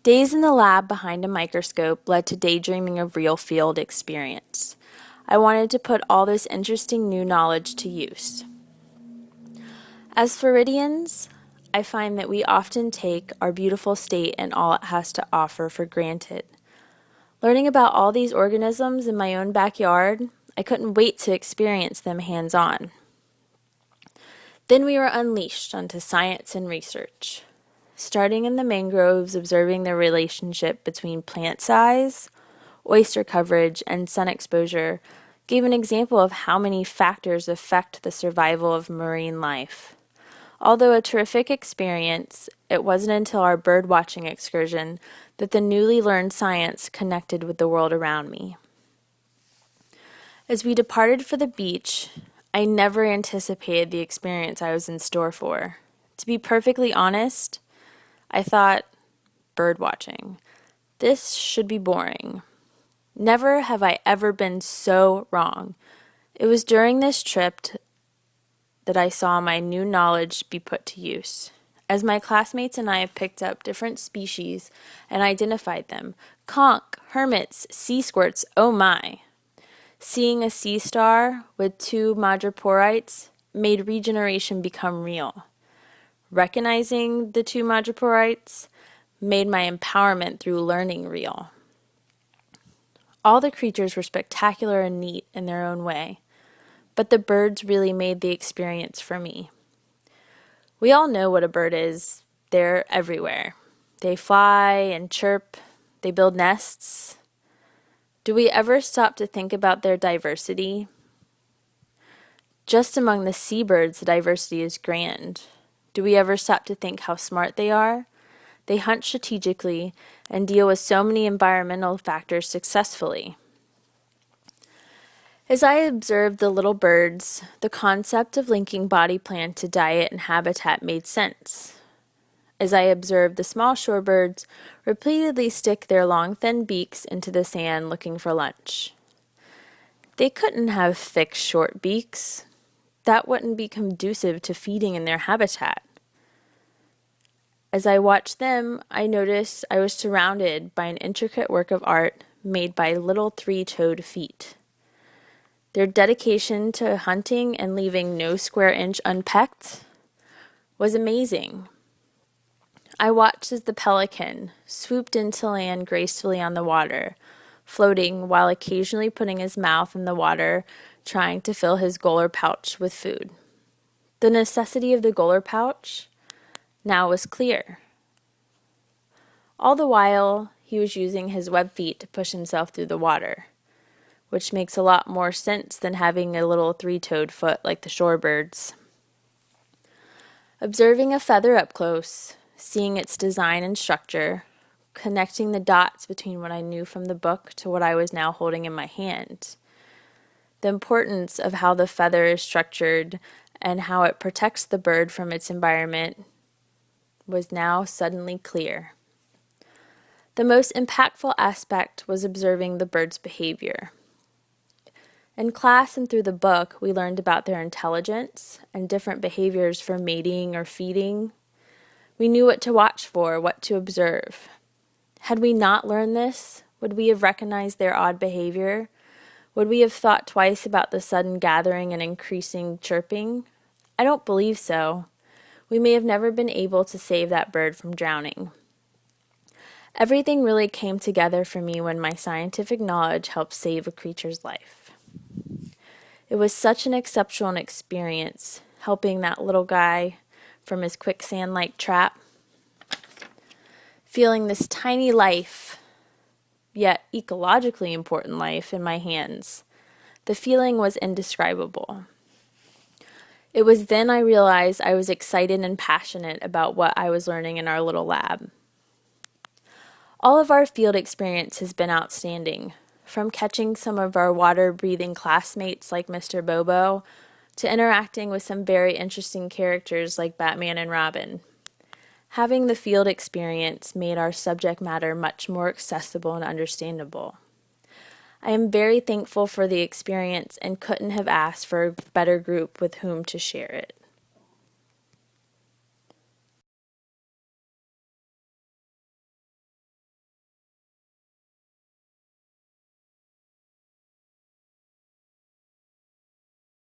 Days in the lab behind a microscope led to daydreaming of real field experience. I wanted to put all this interesting new knowledge to use. As Floridians, I find that we often take our beautiful state and all it has to offer for granted. Learning about all these organisms in my own backyard, I couldn't wait to experience them hands-on. Then we were unleashed onto science and research. Starting in the mangroves, observing the relationship between plant size, oyster coverage, and sun exposure gave an example of how many factors affect the survival of marine life. Although a terrific experience, it wasn't until our bird-watching excursion that the newly learned science connected with the world around me. As we departed for the beach, I never anticipated the experience I was in store for. To be perfectly honest, I thought, bird watching. This should be boring. Never have I ever been so wrong. It was during this trip that I saw my new knowledge be put to use. As my classmates and I have picked up different species and identified them, conch, hermits, sea squirts, oh my. Seeing a sea star with 2 madreporites made regeneration become real. Recognizing the 2 madreporites made my empowerment through learning real. All the creatures were spectacular and neat in their own way, but the birds really made the experience for me. We all know what a bird is. They're everywhere. They fly and chirp. They build nests. Do we ever stop to think about their diversity? Just among the seabirds, the diversity is grand. Do we ever stop to think how smart they are? They hunt strategically and deal with so many environmental factors successfully. As I observed the little birds, the concept of linking body plan to diet and habitat made sense. As I observed the small shorebirds repeatedly stick their long, thin beaks into the sand looking for lunch. They couldn't have thick, short beaks. That wouldn't be conducive to feeding in their habitat. As I watched them, I noticed I was surrounded by an intricate work of art made by little 3-toed feet. Their dedication to hunting and leaving no square inch unpecked was amazing. I watched as the pelican swooped into land gracefully on the water, floating while occasionally putting his mouth in the water, trying to fill his gular pouch with food. The necessity of the gular pouch now was clear. All the while, he was using his web feet to push himself through the water, which makes a lot more sense than having a little 3-toed foot like the shorebirds. Observing a feather up close, seeing its design and structure, connecting the dots between what I knew from the book to what I was now holding in my hand. The importance of how the feather is structured and how it protects the bird from its environment was now suddenly clear. The most impactful aspect was observing the bird's behavior. In class and through the book, we learned about their intelligence and different behaviors for mating or feeding. We knew what to watch for, what to observe. Had we not learned this, would we have recognized their odd behavior? Would we have thought twice about the sudden gathering and increasing chirping? I don't believe so. We may have never been able to save that bird from drowning. Everything really came together for me when my scientific knowledge helped save a creature's life. It was such an exceptional experience, helping that little guy from his quicksand-like trap, feeling this tiny life, yet ecologically important life, in my hands. The feeling was indescribable. It was then I realized I was excited and passionate about what I was learning in our little lab. All of our field experience has been outstanding, from catching some of our water-breathing classmates like Mr. Bobo to interacting with some very interesting characters like Batman and Robin. Having the field experience made our subject matter much more accessible and understandable. I am very thankful for the experience and couldn't have asked for a better group with whom to share it.